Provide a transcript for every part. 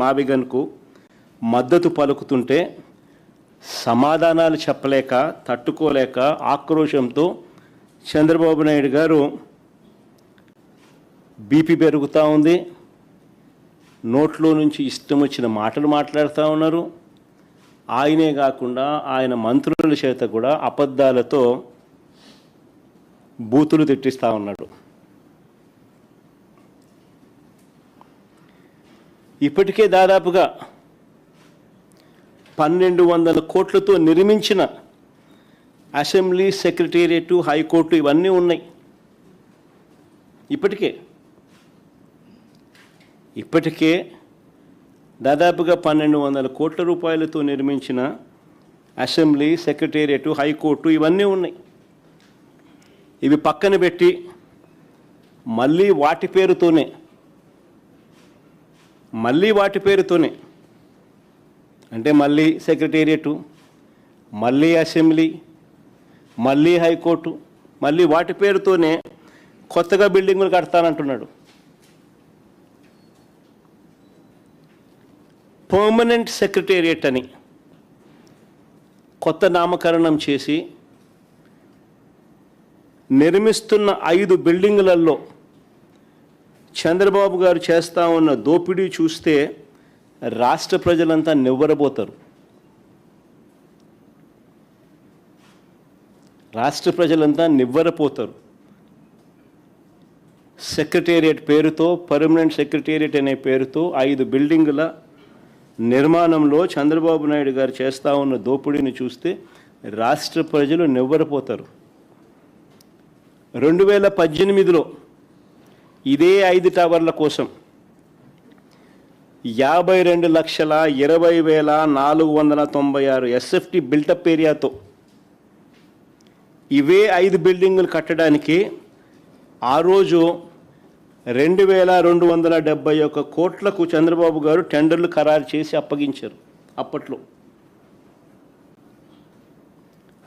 మావిగన్కు మద్దతు పలుకుతుంటే సమాధానాలు చెప్పలేక తట్టుకోలేక ఆక్రోశంతో చంద్రబాబు నాయుడు గారు బీపీ పెరుగుతూ ఉంది, నోట్లో నుంచి ఇష్టం వచ్చిన మాటలు మాట్లాడుతూ ఉన్నారు. ఆయనే కాకుండా ఆయన మంత్రుల చేత కూడా అబద్ధాలతో బూతులు తిట్టిస్తూ ఉన్నాడు. ఇప్పటికే దాదాపుగా 1200 కోట్లతో నిర్మించిన అసెంబ్లీ, సెక్రటేరియట్, హైకోర్టు ఇవన్నీ ఉన్నాయి. ఇప్పటికే దాదాపుగా 1200 కోట్ల రూపాయలతో నిర్మించిన అసెంబ్లీ, సెక్రటేరియట్, హైకోర్టు ఇవన్నీ ఉన్నాయి. ఇవి పక్కన పెట్టి మళ్ళీ వాటి పేరుతోనే అంటే మళ్ళీ సెక్రటేరియట్, మళ్ళీ అసెంబ్లీ, మళ్ళీ హైకోర్టు, మళ్ళీ వాటి పేరుతోనే కొత్తగా బిల్డింగులు కడతానంటున్నాడు. పర్మనెంట్ సెక్రటేరియట్ అని కొత్త నామకరణం చేసి నిర్మిస్తున్న 5 బిల్డింగులలో చంద్రబాబు గారు చేస్తూ ఉన్న దోపిడీ చూస్తే రాష్ట్ర ప్రజలంతా నివ్వరబోతారు. సెక్రటేరియట్ పేరుతో, పర్మనెంట్ సెక్రటేరియట్ అనే పేరుతో 5 బిల్డింగుల నిర్మాణంలో చంద్రబాబు నాయుడు గారు చేస్తూ ఉన్న దోపిడీని చూస్తే రాష్ట్ర ప్రజలు నివ్వరపోతారు. 2018లో ఇదే 5 టవర్ల కోసం 52,20,496 ఎస్ఎఫ్టీ బిల్టప్ ఏరియాతో ఇవే 5 బిల్డింగులు కట్టడానికి ఆ రోజు 2,271 కోట్లకు చంద్రబాబు గారు టెండర్లు ఖరారు చేసి అప్పగించారు. అప్పట్లో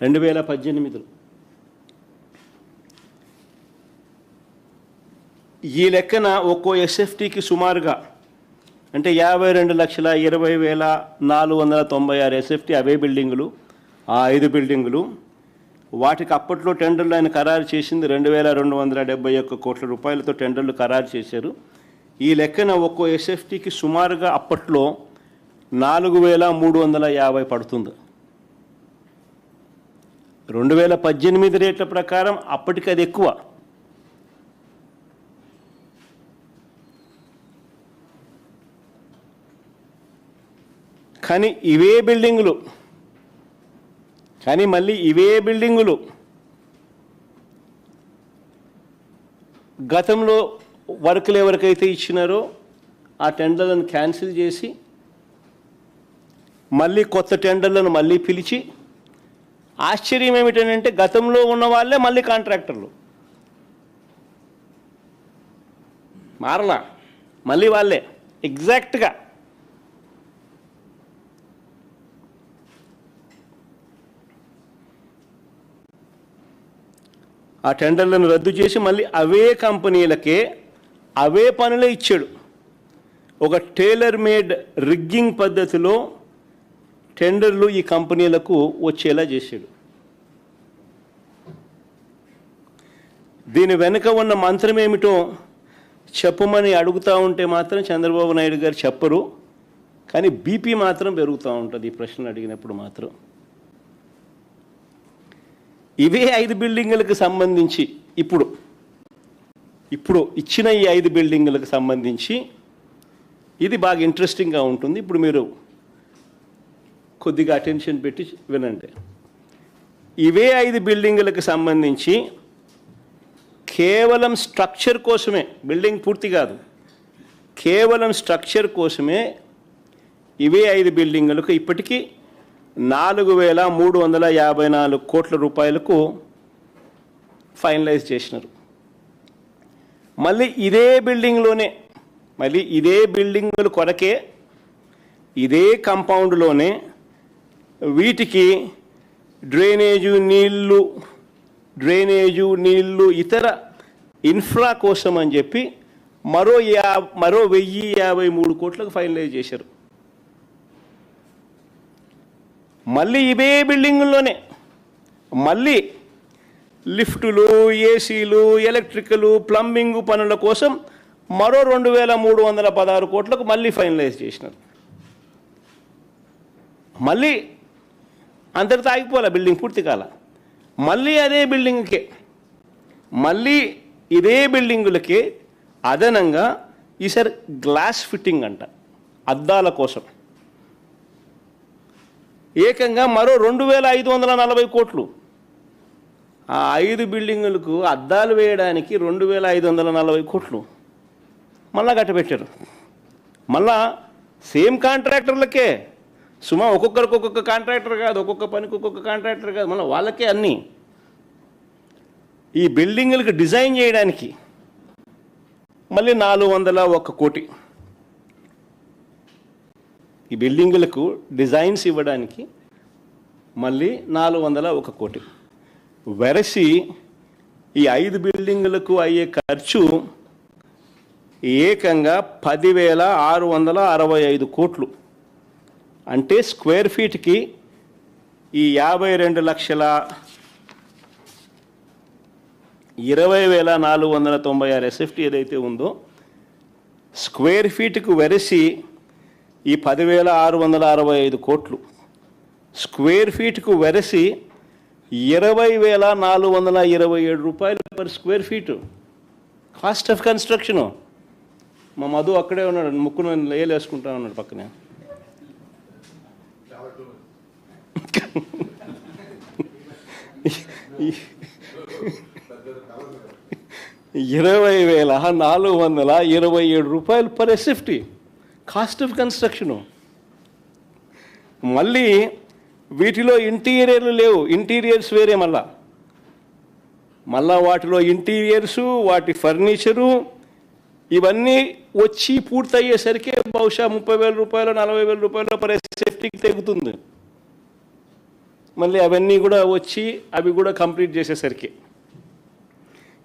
2018లో ఈ లెక్కన ఒక్కో ఎస్ఎఫ్టీకి సుమారుగా అంటే 52,20,496 ఎస్ఎఫ్టీ అవే బిల్డింగులు, ఆ 5 బిల్డింగులు. వాటికి అప్పట్లో టెండర్లు ఆయన ఖరారు చేసింది 2,271 కోట్ల రూపాయలతో టెండర్లు ఖరారు చేశారు. ఈ లెక్కన ఒక్కో ఎస్ఎఫ్టీకి సుమారుగా అప్పట్లో 4,350 పడుతుంది. 2018 రేట్ల ప్రకారం అప్పటికి అది ఎక్కువ. కానీ మళ్ళీ ఇవే బిల్డింగులు గతంలో వర్కులు ఎవరికైతే ఇచ్చినారో ఆ టెండర్లను క్యాన్సిల్ చేసి మళ్ళీ కొత్త టెండర్లను మళ్ళీ పిలిచి, ఆశ్చర్యం ఏమిటంటే గతంలో ఉన్న వాళ్ళే మళ్ళీ కాంట్రాక్టర్లు మారలా, మళ్ళీ వాళ్ళే ఎగ్జాక్ట్గా. ఆ టెండర్లను రద్దు చేసి మళ్ళీ అవే కంపెనీలకే అవే పనులే ఇచ్చాడు. ఒక టైలర్ మేడ్ రిగ్గింగ్ పద్ధతిలో టెండర్లు ఈ కంపెనీలకు వచ్చేలా చేశాడు. దీని వెనుక ఉన్న మంత్రం ఏమిటో చెప్పమని అడుగుతూ ఉంటే మాత్రం చంద్రబాబు నాయుడు గారు చెప్పరు. కానీ బీపీ మాత్రం పెరుగుతూ ఉంటుంది ఈ ప్రశ్నలు అడిగినప్పుడు మాత్రం. ఇవే 5 బిల్డింగులకు సంబంధించి ఇప్పుడు ఇచ్చిన ఈ 5 బిల్డింగులకు సంబంధించి ఇది బాగా ఇంట్రెస్టింగ్గా ఉంటుంది. ఇప్పుడు మీరు కొద్దిగా అటెన్షన్ పెట్టి వినండి. ఇవే 5 బిల్డింగులకు సంబంధించి కేవలం స్ట్రక్చర్ కోసమే, బిల్డింగ్ పూర్తి కాదు, కేవలం స్ట్రక్చర్ కోసమే ఇవే 5 బిల్డింగులకు ఇప్పటికీ 4,354 కోట్ల రూపాయలకు ఫైనలైజ్ చేసినారు. మళ్ళీ ఇదే బిల్డింగుల కొరకే ఇదే కాంపౌండ్లోనే వీటికి డ్రైనేజు నీళ్లు ఇతర ఇన్ఫ్రా కోసం అని చెప్పి మరో 1053 కోట్లకు ఫైనలైజ్ చేశారు. మళ్ళీ ఇవే బిల్డింగుల్లోనే మళ్ళీ లిఫ్టులు, ఏసీలు, ఎలక్ట్రికలు, ప్లంబింగ్ పనుల కోసం మరో 2316 కోట్లకు మళ్ళీ ఫైనలైజ్ చేసినారు. మళ్ళీ అంతటితో ఆగిపోలే, బిల్డింగ్ పూర్తి కాల. మళ్ళీ అదే బిల్డింగ్కే, మళ్ళీ ఇదే బిల్డింగులకే అదనంగా ఈసారి గ్లాస్ ఫిట్టింగ్ అంట, అద్దాల కోసం ఏకంగా మరో 2540 కోట్లు. ఆ 5 బిల్డింగులకు అద్దాలు వేయడానికి 2540 కోట్లు మళ్ళా కట్టబెట్టారు. మళ్ళా సేమ్ కాంట్రాక్టర్లకే, సుమా ఒక్కొక్కరికి ఒక్కొక్క కాంట్రాక్టర్ కాదు, ఒక్కొక్క పనికి ఒక్కొక్క కాంట్రాక్టర్ కాదు, మళ్ళీ వాళ్ళకే అన్నీ. ఈ బిల్డింగులకు డిజైన్ చేయడానికి మళ్ళీ 401 కోటి. ఈ బిల్డింగులకు డిజైన్స్ ఇవ్వడానికి మళ్ళీ 401 కోటి. వెరసి ఈ 5 బిల్డింగులకు అయ్యే ఖర్చు ఏకంగా 10,665 కోట్లు. అంటే స్క్వేర్ ఫీట్కి ఈ 52,20,496 SFT ఏదైతే ఉందో, స్క్వేర్ ఫీట్కు వెరసి ఈ 10,665 కోట్లు, స్క్వేర్ ఫీట్కు వెరసి 20,427 రూపాయలు per square feet cost of construction. మా మధు అక్కడే ఉన్నాడు, ముక్కును లేలేసుకుంటా ఉన్నాడు పక్కనే. ₹20,427 per SFT cost of construction. మళ్ళీ వీటిలో ఇంటీరియర్లు లేవు, ఇంటీరియర్స్ వేరే. మళ్ళా వాటిలో ఇంటీరియర్సు, వాటి ఫర్నిచరు ఇవన్నీ వచ్చి పూర్తయ్యేసరికి బహుశా ₹30,000 ₹40,000 పర్ ఎస్ఎఫ్టీకి తెగుతుంది. మళ్ళీ అవన్నీ కూడా వచ్చి అవి కూడా కంప్లీట్ చేసేసరికి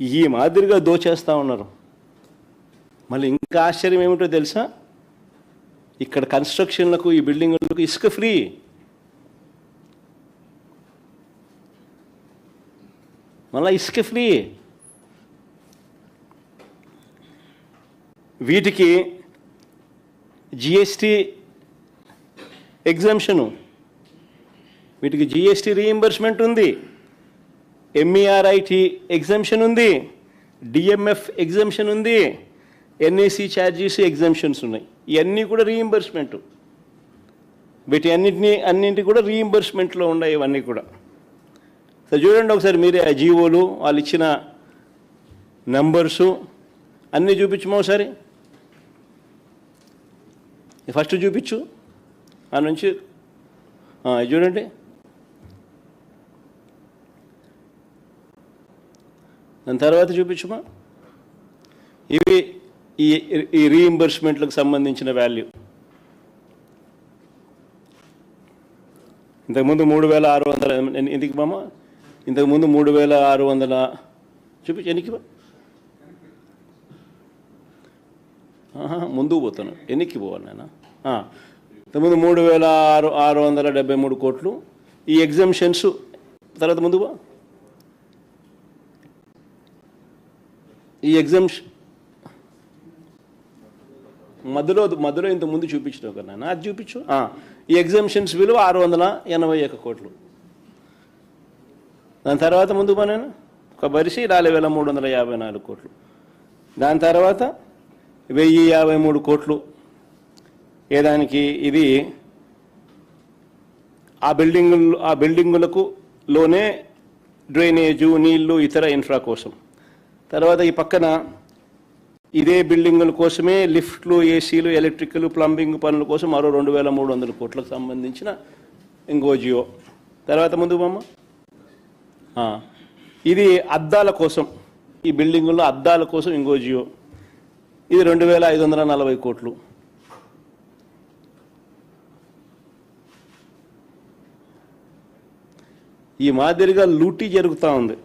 ఈ మాదిరిగా దోచేస్తూ ఉన్నారు. మళ్ళీ ఇంకా ఆశ్చర్యం ఏమిటో తెలుసా, ఇక్కడ కన్స్ట్రక్షన్లకు, ఈ బిల్డింగులకు ఇసుక ఫ్రీ. మళ్ళీ ఇసుక ఫ్రీ. వీటికి జిఎస్టీ ఎగ్జంప్షను, వీటికి జిఎస్టీ రీయింబర్స్మెంట్ ఉంది, ఎంఈఆర్ఐటి ఎగ్జంప్షన్ ఉంది, డిఎంఎఫ్ ఎగ్జంప్షన్ ఉంది, ఎన్ఏసి ఛార్జెస్ ఎగ్జంప్షన్స్ ఉన్నాయి. ఇవన్నీ కూడా రీయింబర్స్మెంట్. అన్నింటి కూడా రీయింబర్స్మెంట్లో ఉన్నాయి ఇవన్నీ కూడా. సో చూడండి ఒకసారి మీరే ఆ జీవోలు, వాళ్ళు ఇచ్చిన నెంబర్సు అన్నీ చూపించమో ఒకసారి. ఫస్ట్ చూపించు, ఆ నుంచి చూడండి. దాని తర్వాత చూపించుమా. ఇవి ఈ రీయింబర్స్మెంట్లకు సంబంధించిన వాల్యూ. ఇంతకుముందు 3,600 ఎందుకు మామ, ఇంతకుముందు 3,600 చూపించు. ఎన్నికి ముందుకు పోతాను, ఎన్నికి పోవాలి నాయన. ఇంతకుముందు 3,673 కోట్లు. ఈ ఎగ్జంప్షన్స్ తర్వాత ముందు ఈ ఎగ్జంప్షన్ మధ్యలో ఇంత ముందు చూపించినావు కదా నాన్న, అది చూపించు. ఈ ఎగ్జంప్షన్స్ విలువ 681 కోట్లు. దాని తర్వాత ముందు పనేనా ఒక బరిసి 4,354 కోట్లు. దాని తర్వాత 1,053 కోట్లు ఏదానికి, ఇది ఆ బిల్డింగులకు లోనే డ్రైనేజు, నీళ్లు, ఇతర ఇన్ఫ్రా కోసం. తర్వాత ఈ పక్కన ఇదే బిల్డింగుల కోసమే లిఫ్ట్లు, ఏసీలు, ఎలక్ట్రికల్, ప్లంబింగ్ పనుల కోసం మరో 2,300 కోట్లకు సంబంధించిన ఇంకో జియో. తర్వాత ముందు బొమ్మ, ఇది అద్దాల కోసం, ఈ బిల్డింగుల్లో అద్దాల కోసం ఇంకో జియో. ఇది 2,540 కోట్లు. ఈ మాదిరిగా లూటీ జరుగుతూ ఉంది.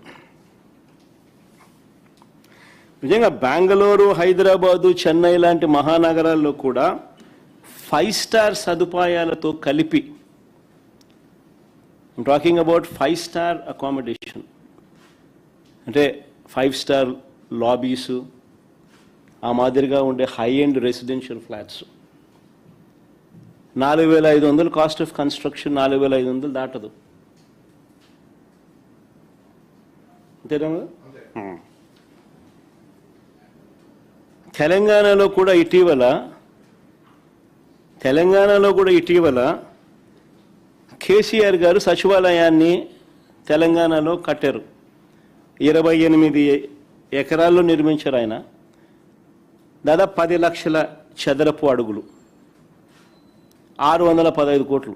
నిజంగా బెంగళూరు, హైదరాబాదు, చెన్నై లాంటి మహానగరాల్లో కూడా 5 స్టార్ సదుపాయాలతో కలిపి, టాకింగ్ అబౌట్ 5 స్టార్ అకామిడేషన్, అంటే 5 స్టార్ లాబీసు, ఆ మాదిరిగా ఉండే high end residential flats 4,500 cost of construction 4,500 దాటదు. అంతేనా? తెలంగాణలో కూడా ఇటీవల కేసీఆర్ గారు సచివాలయాన్ని తెలంగాణలో కట్టారు. 28 ఎకరాల్లో నిర్మించారు ఆయన. దాదాపు 10 లక్షల చదరపు అడుగులు, 615 కోట్లు.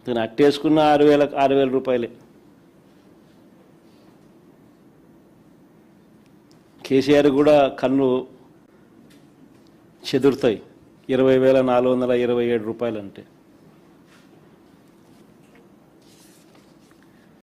నేను అట్టేసుకున్న 6,000 రూపాయలే. కేసీఆర్ కూడా కన్ను చెదురుతాయి 20,427 రూపాయలు అంటే.